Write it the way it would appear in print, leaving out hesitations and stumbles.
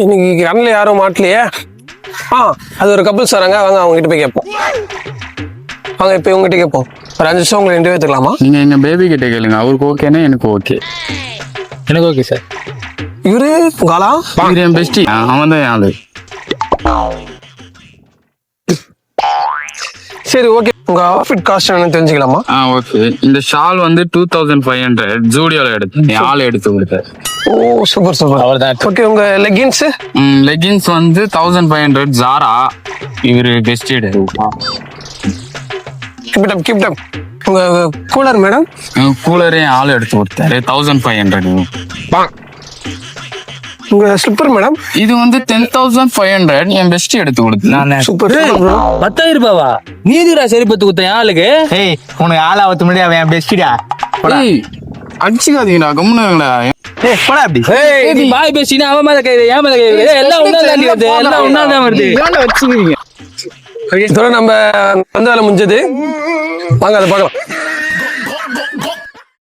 இன்னைக்கு கண்ணில் யாரும் மாட்டலையே. அது ஒரு கப்பல்ஸ் வராங்க, வாங்க அவங்க கிட்ட போய் கேட்போம். வாங்க இப்போ உங்ககிட்ட கேட்போம். ஒரு 5 நிமிஷம் உங்களை இன்டர்வியூ எடுத்துக்கலாமா? நீங்க எங்க பேபி கிட்ட கேளுங்க, அவருக்கு ஓகேன்னா எனக்கு ஓகே. எனக்கு ஓகே சார். இவரு காலா? இவர் என் பெஸ்டி, அவன் தான் என் ஆளு. சரி ஓகே, உங்க அவுட்ஃபிட் காஸ்ட் என்னன்னு தெரிஞ்சுக்கலாமா? ஓகே. இந்த ஷால் வந்து 2500 ஜூடியோல எடுத்தேன், என் ஆளு எடுத்து கொடுத்தாரு. ஓ சூப்பர் சூப்பர். அவ்வளவுதான். ஓகே, உங்க லெகின்ஸ்? லெகின்ஸ் வந்து 1500 ஜாரா, இவரு பெஸ்டி எடுத்து. Keep up. உங்க கூலர் மேடம்? கூலரே ஆள் எடுத்து கொடுத்தாரு, 1500. உங்க ஸ்லிப்பர் மேடம்? இது வந்து 10,500 என் பெஸ்டி எடுத்து கொடுத்தேன். Super bro. 10,000 ரூபாவா? நீதிரா சரி பத்து குத்த ஆளுக்கு. ஏய், உனக்கு ஆளாவத்து முன்னாடி அவன் பெஸ்டிடா. அடிச்சுக்காதீங்கடா, கம்முனுங்களா. ஏய், போடா அப்படி. ஏய், நீ பாய் பேசினா அவன் மேல கை வை, என் மேல கை வை. எல்லாம் உன்னாதான் வருது, எல்லாம் உன்னாதான் வருது. வச்சுக்கிறீங்க. இதோட நம்ம அந்த வேலை முடிஞ்சது. வாங்க அதை பார்க்கலாம்.